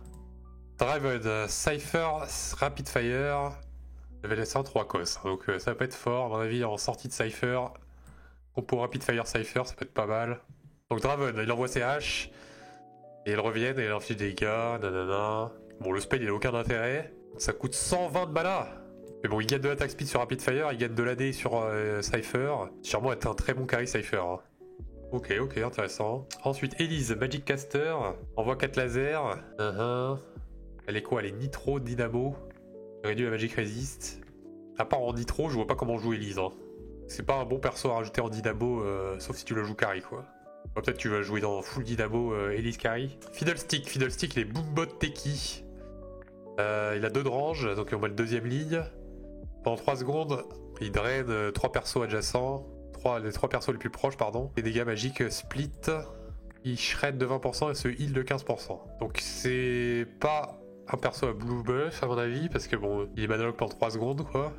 Draven, Cypher, Rapid Fire, level 100, 3 cos. Donc ça va pas être fort. À mon avis, en sortie de Cypher, compo Rapid Fire Cypher, ça peut être pas mal. Donc Draven, il envoie ses haches, et ils reviennent et il inflige des dégâts, nanana. Bon, le spell, il a aucun intérêt. Ça coûte 120 de mana. Mais bon, il gagne de l'attaque speed sur Rapid Fire, il gagne de l'AD sur Cypher. Sûrement être un très bon carry Cypher. Hein. Ok, intéressant. Ensuite, Elise, Magic Caster, envoie 4 lasers. Elle est quoi? Elle est Nitro, Dynamo. Réduit la Magic Resist. À part en Nitro, je vois pas comment jouer Elise. Hein. C'est pas un bon perso à rajouter en Dynamo, sauf si tu le joues carry quoi. Peut-être que tu vas jouer dans full Dynamo Elise carry. Fiddlestick, il est Boombot Teki. Il a 2 de range, donc on va le deuxième ligne. Pendant 3 secondes, il draine 3 persos adjacents. Les 3 persos les plus proches, pardon. Les dégâts magiques split. Il shred de 20% et se heal de 15%. Donc c'est pas un perso à blue buff à mon avis, parce que bon, il est manalogue pendant 3 secondes quoi.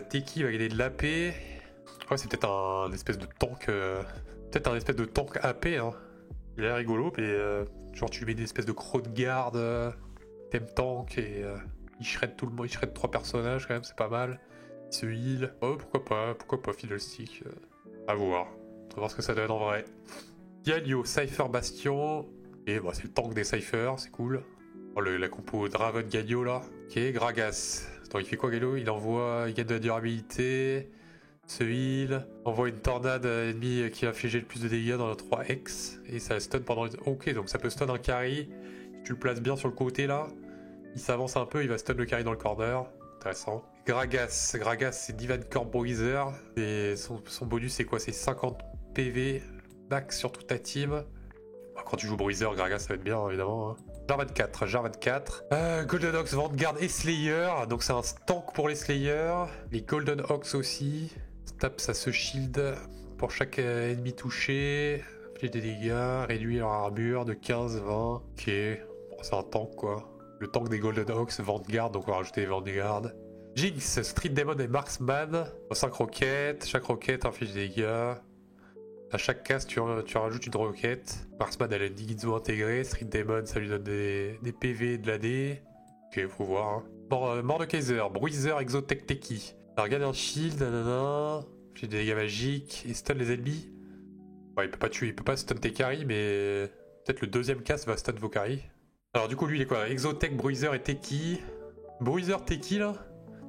Teki va gagner de l'AP. Ouais, c'est peut-être un espèce de tank. Peut-être un espèce de tank AP. Hein. Il a l'air rigolo, mais genre tu lui mets des espèces de crocs de garde, thème tank et il shred tout le monde. Il shred 3 personnages quand même, c'est pas mal. Il se heal. Oh, pourquoi pas Fiddlestick. À voir. On va voir ce que ça donne en vrai. Galio, Cypher Bastion. Et bon, c'est le tank des Cypher, c'est cool. Oh, la compo Draven Galio là. Ok, Gragas. Attends, il fait quoi Galio? Il gagne de la durabilité. Se heal. Envoie une tornade ennemie qui a infligé le plus de dégâts dans la 3X. Et ça stun pendant... Ok, donc ça peut stun un carry. Si tu le places bien sur le côté là. Il s'avance un peu, il va stun le carry dans le corner. Intéressant. Gragas, c'est Divan Corp Bruiser. Et son bonus c'est quoi? C'est 50 PV max sur toute ta team. Quand tu joues Bruiser, Gragas ça va être bien évidemment. Hein. Jar 24. Golden Ox, Vanguard et Slayer. Donc c'est un tank pour les Slayers. Les Golden Ox aussi. Tape, ça se shield pour chaque ennemi touché. Fait des dégâts, réduit leur armure de 15-20. Ok, bon, c'est un tank quoi. Le tank des Golden Ox, Vanguard, donc on va rajouter les Vanguard. Jinx, Street Demon et Marksman. 5 roquettes, chaque roquette inflige des dégâts. À chaque case, tu rajoutes une roquette. Marksman, elle a une Niginzo intégrée. Street Demon, ça lui donne des PV, de l'AD. Ok, faut voir. Hein. Mordekaiser, Bruiser, Exotech Teki. Alors, regarde un shield, nanana. J'ai des dégâts magiques. Et stun les ennemis. Ouais, il peut pas tuer, il peut pas stun tes carry, mais peut-être le deuxième cast va stun vos carry. Alors, du coup, lui, il est quoi? Exotech, Bruiser et Teki. Bruiser, Teki là.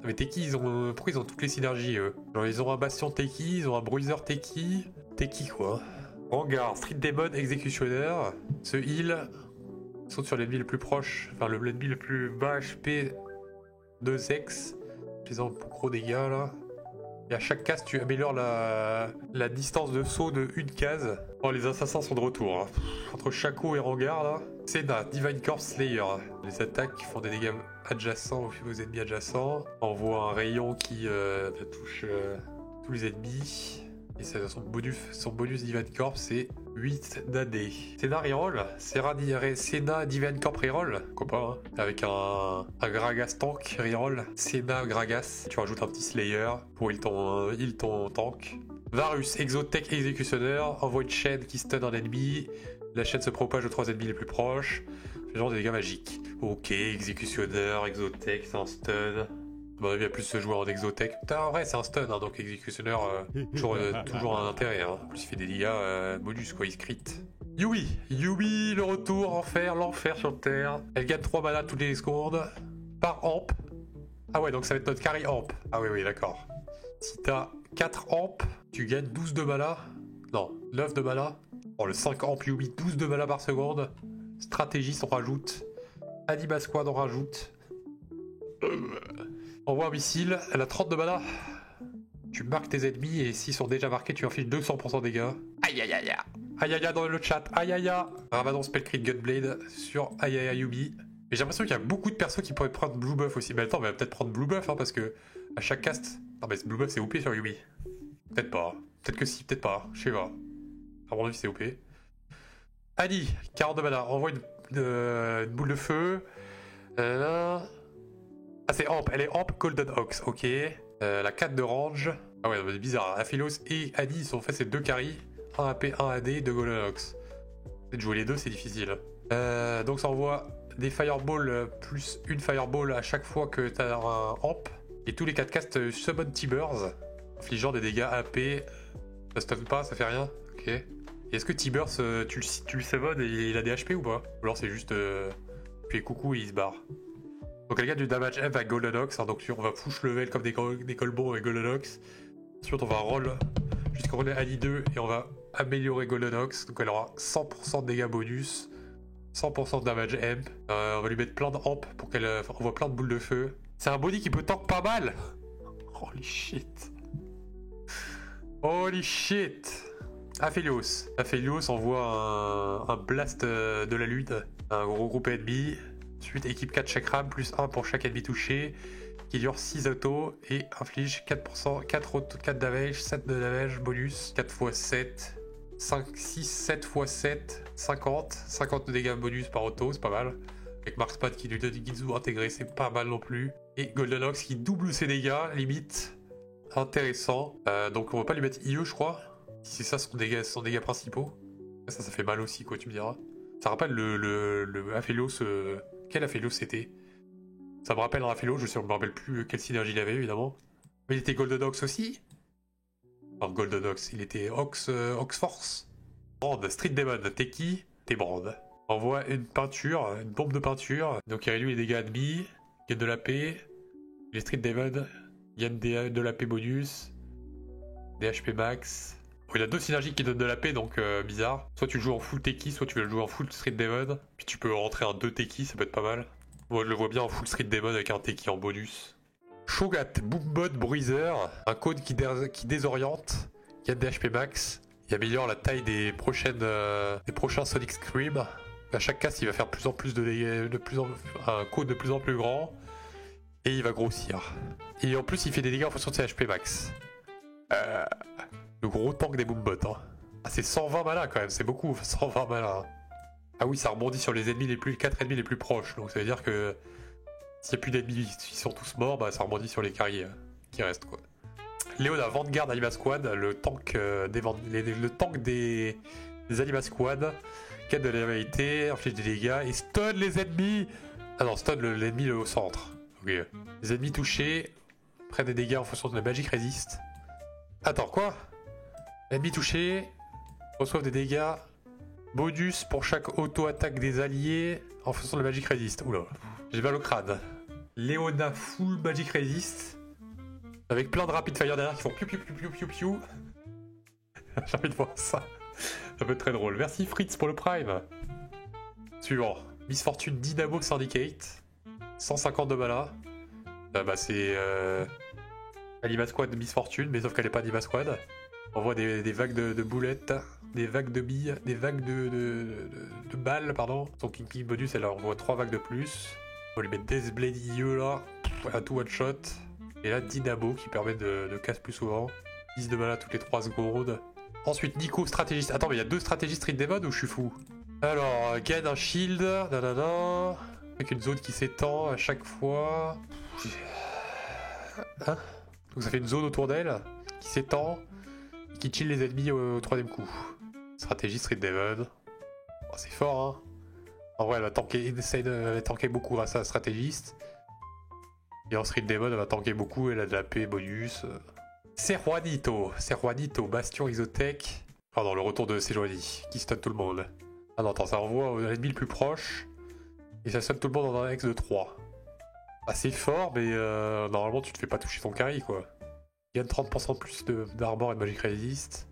Mais Teki, pourquoi ils ont toutes les synergies eux? Genre, ils ont un Bastion Teki, ils ont un Bruiser Teki. Teki quoi. Vanguard, Street Demon, Executioner. Se heal. Saute sur l'ennemi le plus proche. Enfin, l'ennemi le plus bas HP. 2x. Ils ont gros dégâts là. Et à chaque case, tu améliores la distance de saut de une case. Oh, les assassins sont de retour. Hein. Entre Shaco et Vanguard là. Senna, Divine Corps Slayer. Les attaques font des dégâts adjacents aux ennemis adjacents. Envoie un rayon qui touche tous les ennemis. Et son bonus Divine Corps c'est 8 d'AD. Senna reroll. Senna Divine Corps reroll. Pourquoi pas hein. Avec un Gragas tank reroll. Senna Gragas. Tu rajoutes un petit Slayer pour heal ton tank. Varus, Exotech Executioner. Envoie une chaîne qui stun un ennemi. La chaîne se propage aux 3 ennemis les plus proches. C'est genre des dégâts magiques. Ok, Executioner, Exotech, c'est un stun. À mon avis, il y a plus se jouer en Exotech. Putain, en vrai, c'est un stun, hein, donc Executioner, toujours un intérêt. Hein. En plus, il fait des dégâts bonus, quoi, il se crit. Yui, le retour, l'enfer sur Terre. Elle gagne 3 mana toutes les secondes. Par amp. Ah ouais, donc ça va être notre carry amp. Ah oui, d'accord. Si t'as 4 amp, tu gagnes 12 de mana. Non, 9 de mana. Oh, le 5 amp Yumi, 12 de mana par seconde. Stratégiste, on rajoute. Anima Squad, on rajoute. Envoie un missile, elle a 30 de mana. Tu marques tes ennemis et s'ils sont déjà marqués, tu infiles 200% de dégâts. Aïe aïe aïe. Aïe aïe aïe dans le chat. Aïe aïe aïe. Ramadan Spellcrit Gunblade sur aïe aïe aïe Yumi. Mais j'ai l'impression qu'il y a beaucoup de persos qui pourraient prendre Blue Buff aussi. Mais attends, on va peut-être prendre Blue Buff hein, parce que à chaque cast. Non mais Blue Buff c'est OP sur Yumi. Peut-être pas. Peut-être que si, peut-être pas. Je sais pas. À mon avis c'est OP. Annie, 40 de mana. Envoie une boule de feu. Ah c'est Amp. Elle est Amp Golden Ox. Ok. La 4 de range. Ah ouais, c'est bizarre. Aphilos et Adi sont faits ces 2 carries. 1 AP, 1 AD, 2 Golenox. De jouer les deux, c'est difficile. Donc ça envoie des Fireballs plus une Fireball à chaque fois que t'as un Amp. Et tous les 4 castes Summon T-Burst, infligeant des dégâts AP. Ça stun pas, ça fait rien. Ok. Et est-ce que T-Burst, tu le summon et il a des HP ou pas? Ou alors c'est juste... puis coucou et il se barre. Donc elle gagne du damage F avec Golenox. Hein, donc on va push level comme des colbons avec Golenox. Ensuite on va roll jusqu'à roller Ali 2 et on va améliorer Golenox. Donc elle aura 100% de dégâts bonus. 100% de damage amp. On va lui mettre plein d'amp pour qu'elle envoie plein de boules de feu. C'est un body qui peut tank pas mal. Holy shit. Holy shit. Aphelios. Aphelios envoie un blast de la lune. Un gros groupe ennemi. Ensuite équipe 4 chakram plus 1 pour chaque ennemi touché. Qui dure 6 autos et inflige 4%, 4 damage, 7 de damage bonus. 4 x 7. 5, 6, 7 x 7, 50. 50 de dégâts bonus par auto, c'est pas mal. Avec Marksman qui lui donne Ginzu intégré, c'est pas mal non plus. Et Goldenox qui double ses dégâts, limite. Intéressant. Donc on va pas lui mettre IE, je crois. Si c'est ça son dégâts principaux. Ça fait mal aussi, quoi, tu me diras. Ça rappelle le Aphelios. Quel Aphelios c'était? Ça me rappelle un Aphelios, je me rappelle plus quelle synergie il avait, évidemment. Mais il était Goldenox aussi. Alors Goldenox, il était Ox Force. Brand, Street Demon, t'es qui? T'es Brand. Envoie une peinture, une bombe de peinture. Donc il réduit les dégâts ennemis, gagne de l'AP. Les Street Demon gagnent de l'AP bonus. Des HP max. Bon, il y a 2 synergies qui donnent de l'AP, donc bizarre. Soit tu le joues en full Teki, soit tu veux le jouer en full Street Demon. Puis tu peux rentrer en 2 Teki, ça peut être pas mal. Moi je le vois bien en full Street Demon avec un Teki en bonus. Shogat, Boombot Bruiser, un code qui désoriente, qui a des HP max, il améliore la taille des prochains Sonic Scream. À chaque cast, il va faire de plus en plus de dégâts, un code de plus en plus grand, et il va grossir. Et en plus, il fait des dégâts en fonction de ses HP max. Le gros tank des Boombots. Hein. Ah, c'est 120 mana quand même, c'est beaucoup, 120 mana. Ah oui, ça rebondit sur les ennemis 4 ennemis les plus proches, donc ça veut dire que s'il n'y a plus d'ennemis qui sont tous morts, bah ça rebondit sur les carriers qui restent, quoi. Léona, Vanguard Anima Squad, le tank des Anima Squad, quête de la vérité, inflige des dégâts et stun les ennemis. Ah non, stun l'ennemi au centre. Ok. Les ennemis touchés prennent des dégâts en fonction de la Magic Resist. Attends, quoi? Ennemis touchés reçoivent des dégâts bonus pour chaque auto-attaque des alliés en fonction de la Magic Resist. Oula. J'ai mal au crâne. Léona full Magic Resist. Avec plein de Rapid Fire derrière qui font piou piou piou piou piou piou. J'ai envie de voir ça. Ça peut être très drôle. Merci Fritz pour le Prime. Suivant. Miss Fortune Dynamo Syndicate. 150 de mana. Bah c'est... Anima Squad de Miss Fortune, mais sauf qu'elle n'est pas Anima Squad. On voit des vagues de boulettes, des vagues de billes, des vagues de balles, pardon. Son King bonus, elle envoie 3 vagues de plus. On va lui mettre Death Blade IE là, un tout one shot. Et là, Dynamo qui permet de casse plus souvent. 10 de mana toutes les 3 secondes. Ensuite, Nico, stratégiste. Attends, mais il y a 2 stratégistes Street Demon ou je suis fou? Alors, gagne un shield, nanana. Avec une zone qui s'étend à chaque fois. Hein? Donc ça fait une zone autour d'elle qui s'étend. Qui chill les ennemis au 3ème coup. Stratégie Street Demon. Oh, c'est fort, hein. En vrai, elle va tanker beaucoup grâce à la stratégiste. Et en Street Demon, elle va tanker beaucoup, elle a de la paix bonus. Sejuanito, Bastion Isotech. Pardon, le retour de Sejuani, qui stun tout le monde. Ah non, attends, ça envoie l'ennemi le plus proche. Et ça stun tout le monde dans un X de 3. Assez fort, mais normalement, tu te fais pas toucher ton carry, quoi. Il gagne 30% de plus d'armor et de Magic Resist.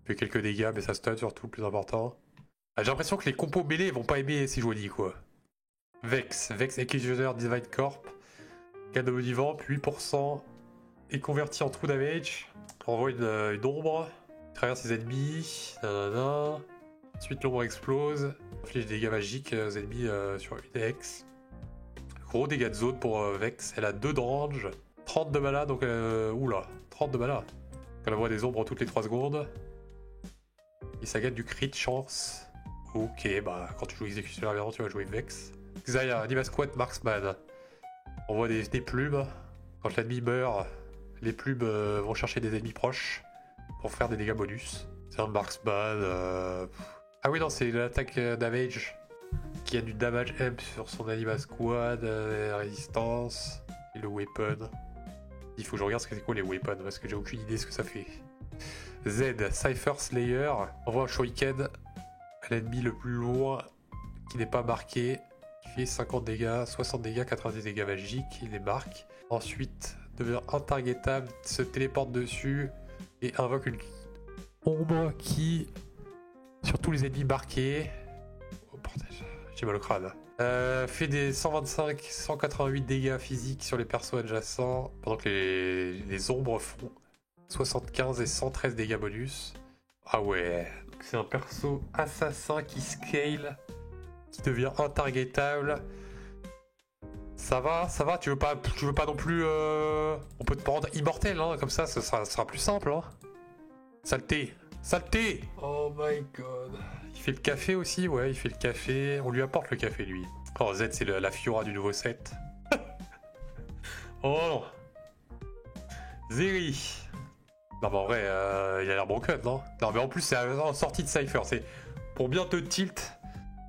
Il fait quelques dégâts, mais ça stun surtout, le plus important. Ah, j'ai l'impression que les compos mêlés vont pas aimer Sejuani, quoi. Vex Executioner Divine Corp. Cadeau vivant, puis 8%. Est converti en true damage. Envoie une ombre. Traverse ses ennemis. Nanana. Ensuite, l'ombre explose. Inflige des dégâts magiques aux ennemis sur une X. Gros dégâts de zone pour Vex. Elle a 2 de range. 30 de mana, donc... oula, 30 de mana. Elle envoie des ombres toutes les 3 secondes. Et ça gagne du crit chance. Ok, bah quand tu joues Executioner tu vas jouer Vex. Xayah, Anima Squad, Marksman. On voit des plumes. Quand l'ennemi meurt, les plumes vont chercher des ennemis proches pour faire des dégâts bonus. C'est un marksman. Ah oui, non, c'est l'attaque damage qui a du damage amp sur son anima squad, résistance et le weapon. Il faut que je regarde ce que c'est quoi les weapons parce que j'ai aucune idée ce que ça fait. Z, Cypher Slayer. Envoie un shuriken à l'ennemi le plus loin qui n'est pas marqué. Qui fait 50 dégâts, 60 dégâts, 90 dégâts magiques. Il les marque. Ensuite, devient intargetable, se téléporte dessus et invoque une ombre qui, sur tous les ennemis marqués, oh bordel, j'ai mal au crâne. Fait des 125, 188 dégâts physiques sur les persos adjacents, pendant que les ombres font 75 et 113 dégâts bonus. Ah ouais, c'est un perso assassin qui scale, qui devient intargetable. Ça va, tu veux pas non plus... On peut te rendre immortel, hein, comme ça sera plus simple. Hein. Saleté. Oh my god. Il fait le café aussi, ouais, il fait le café. On lui apporte le café, lui. Oh, Z, c'est la Fiora du nouveau set. Oh non. Zeri. Non, mais en vrai, il a l'air broken, non? Non, mais en plus, c'est en sortie de Cypher. C'est pour bien te tilt.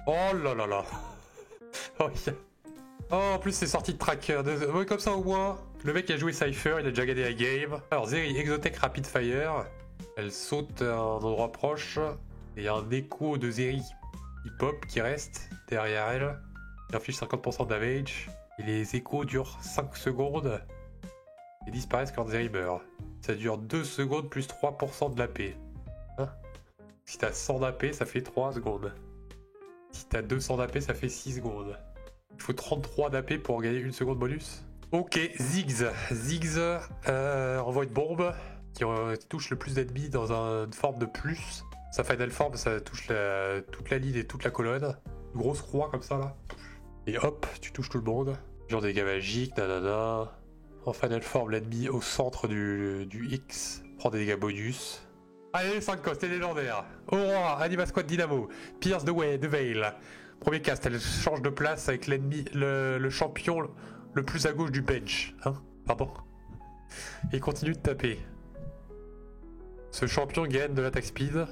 Oh là là là. Oh, en plus, c'est sorti de tracker. Ouais, comme ça, au moins, le mec qui a joué Cypher, il a déjà gagné la game. Alors, Zeri, Exotech Rapid Fire. Elle saute à un endroit proche. Et il y a un écho de Zeri qui pop, qui reste derrière elle. Il inflige 50% de damage. Et les échos durent 5 secondes. Et disparaissent quand Zeri meurt. Ça dure 2 secondes plus 3% de l'AP. Hein? Si t'as 100 d'AP, ça fait 3 secondes. Si t'as 200 d'AP, ça fait 6 secondes. Il faut 33 d'AP pour gagner 1 seconde bonus. Ok, Ziggs. Ziggs envoie une bombe qui touche le plus d'ennemis dans une forme de plus. Sa final form, ça touche toute la ligne et toute la colonne. Une grosse croix comme ça là. Et hop, tu touches tout le monde. Genre des dégâts magiques, nanana. En final form, l'ennemi au centre du X prend des dégâts bonus. Allez, 5 costes, c'est légendaire. Aurora, Anima Squad Dynamo, Pierce the Veil. Premier cast, elle change de place avec l'ennemi, le champion le plus à gauche du bench. Hein? Pardon. Et continue de taper. Ce champion gagne de l'attaque speed.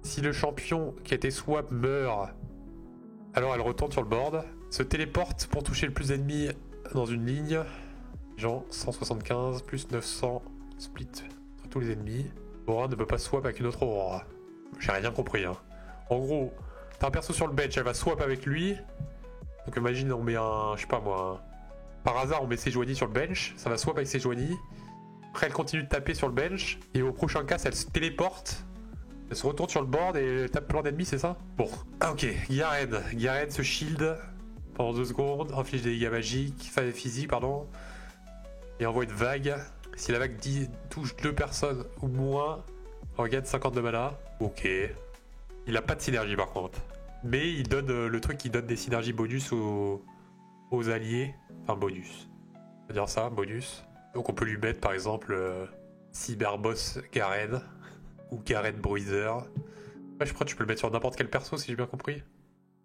Si le champion qui a été swap meurt, alors elle retourne sur le board. Se téléporte pour toucher le plus d'ennemis dans une ligne. Genre 175 plus 900 split entre tous les ennemis. Aurora ne peut pas swap avec une autre Aurora. J'ai rien compris. Hein. En gros, t'as un perso sur le bench, elle va swap avec lui. Donc imagine on met un, je sais pas moi, par hasard on met Sejuani sur le bench, ça va swap avec Sejuani. Après elle continue de taper sur le bench et au prochain cast elle se téléporte. Elle se retourne sur le board et tape plein d'ennemis, c'est ça? Bon. Ah ok, Garen. Garen se shield pendant 2 secondes, inflige des dégâts magiques, enfin physiques pardon. Et envoie une vague. Si la vague touche 2 personnes ou moins, on gagne 50 de mana. Ok. Il a pas de synergie par contre. Mais il donne le truc qui donne des synergies bonus aux alliés. Enfin bonus. On va dire ça, bonus. Donc on peut lui mettre par exemple Cyberboss Garen. Ou Garen Bruiser. Ouais, je crois que tu peux le mettre sur n'importe quel perso si j'ai bien compris.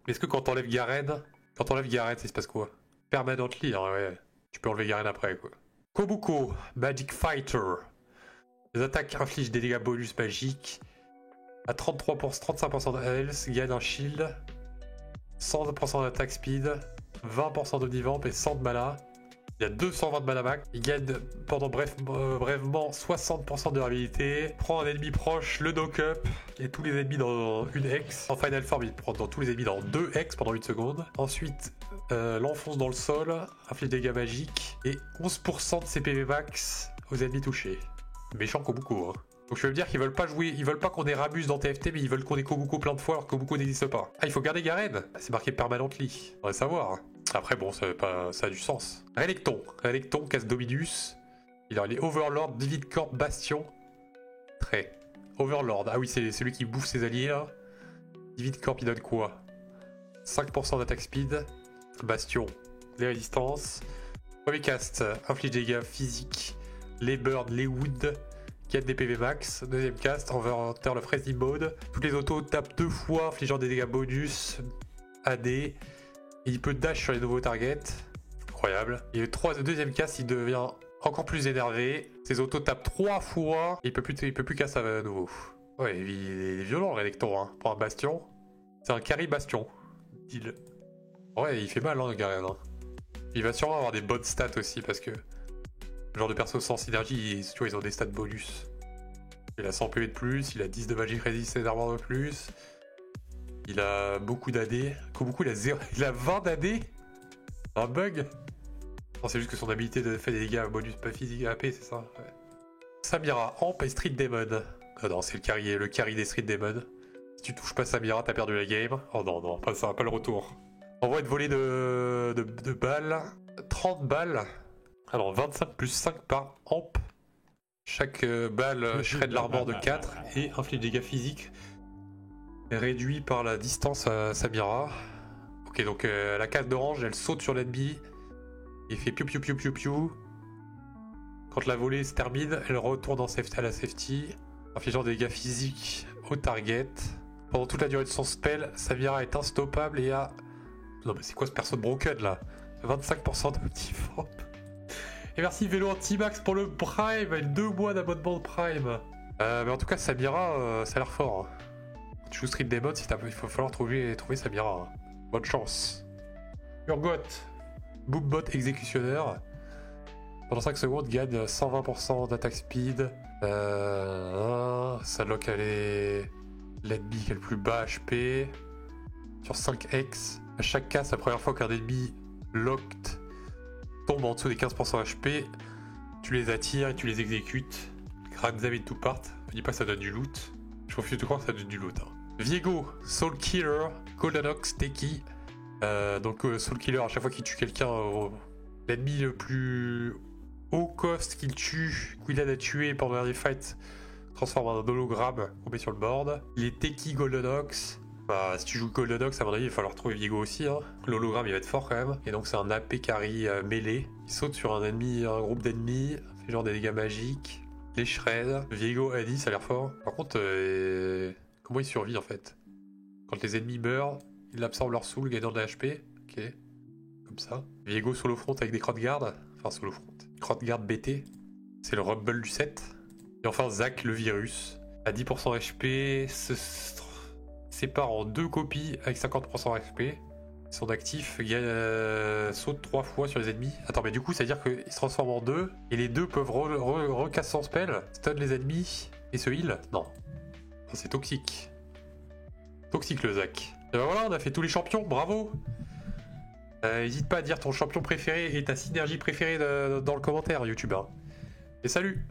Mais est-ce que quand t'enlèves Garen, ça se passe quoi? Permanently, hein, ouais. Tu peux enlever Garen après quoi. Kobuko, Magic Fighter. Les attaques infligent des dégâts bonus magiques. À 35% de health, gagne un shield. 100% d'attaque speed. 20% de vivant et 100 de mana. Il y a 220 de mana max. Il gagne pendant brèvement 60% de durabilité. Prend un ennemi proche, le knock-up. Et tous les ennemis dans une hex. En final form, il prend dans tous les ennemis dans 2 hex pendant 1 seconde. Ensuite, l'enfonce dans le sol. Inflige des dégâts magiques. Et 11% de CPV max aux ennemis touchés. Méchant Kobuko, hein. Donc je veux dire qu'ils veulent pas jouer, ils veulent pas qu'on ait Ramus dans TFT, mais ils veulent qu'on ait Kobuko plein de fois alors que Kobuko n'existe pas. Ah, il faut garder Garen. C'est marqué permanently. On va savoir. Après bon, ça a du sens. Relecton, casse Dominus. Il a les Overlord, Vivid Corp, Bastion. Très. Overlord, ah oui, c'est celui qui bouffe ses alliés là. Vivid Corp, il donne quoi? 5% d'attaque speed. Bastion, les résistances. Premier cast, inflige des dégâts physiques. Les birds, les wood. 4 des PV max. Deuxième cast, Enter le Frenzy Mode. Toutes les autos tapent 2 fois, infligeant des dégâts bonus. AD. Et il peut dash sur les nouveaux targets. incroyable. Et le deuxième cast, il devient encore plus énervé. Ses autos tapent 3 fois. Et il peut plus casser à nouveau. Ouais, il est violent, Renekton, hein. Pour un bastion. C'est un carry bastion. Ouais, il fait mal, hein, Garen. Hein. Il va sûrement avoir des bonnes stats aussi, parce que le genre de perso sans synergie, tu vois, ils ont des stats bonus. Il a 100 PV de plus, il a 10 de Magic Resist et d'armor de plus. Il a beaucoup d'AD. Beaucoup, il a 20 d'AD. Un bug. Non, c'est juste que son habilité de faire des dégâts bonus pas physique AP, c'est ça. Ouais. Samira, Amp et Street Demon. Ah non, c'est le carry des Street Demon. Si tu touches pas Samira, t'as perdu la game. Oh non, non, pas ça, pas le retour. Envoie une volée de balles. 30 balles. Alors 25 plus 5 par Amp. Chaque balle shred l'armor de 4 et inflige des dégâts physiques réduit par la distance à Samira. Ok, donc la case d'orange, elle saute sur l'ennemi et fait piou piou piou piou piou. Quand la volée se termine, elle retourne à la safety, infligeant des dégâts physiques au target. Pendant toute la durée de son spell, Samira est instoppable et a... Non mais c'est quoi ce perso de broken là? 25% de multiforme. Et merci Vélo Antimax pour le Prime, 2 mois d'abonnement de Prime. Mais en tout cas, Samira, ça a l'air fort. Hein. Tu joues Street Demon, il va falloir trouver Samira. Hein. Bonne chance. Urgot, Boombot Exécutionneur. Pendant 5 secondes, gagne 120% d'attaque speed. Ça lock l'ennemi qui est le plus bas HP. Sur 5x. À chaque cas, c'est la première fois qu'un ennemi locked tombe en dessous des 15% HP, tu les attires et tu les exécutes. Grave tout part. Ne dis pas que ça donne du loot. Je refuse de croire que ça donne du loot. Hein. Viego, Soul Killer, Golden Ox, Teki. Donc Soul Killer, à chaque fois qu'il tue quelqu'un, l'ennemi le plus haut cost qu'il tue, qu'il aide à tuer pendant les fights, transforme en un hologramme qu'on met sur le board. Il est Teki Golden Ox. Bah, si tu joues Golden Ox, à mon avis, il va falloir trouver Viego aussi. Hein. L'hologramme, il va être fort quand même. Et donc, c'est un AP carry mêlé. Il saute sur un groupe d'ennemis, fait genre des dégâts magiques, les shreds. Viego a dit, ça a l'air fort. Par contre, comment il survit en fait? Quand les ennemis meurent, il absorbe leur soul, gagnant de la HP. Ok, comme ça. Viego solo front avec des crottes garde. Enfin, solo front. Crottes garde BT. C'est le Rumble du set. Et enfin, Zac le virus. À 10% HP, sépare en 2 copies avec 50% HP. Son actif saute 3 fois sur les ennemis. Attends, mais du coup, ça veut dire qu'il se transforme en 2 et les deux peuvent recasser son spell, stun les ennemis et se heal. Non. C'est toxique. Toxique le Zac. Et ben voilà, on a fait tous les champions, bravo. N'hésite pas à dire ton champion préféré et ta synergie préférée dans le commentaire, YouTube. Hein. Et salut!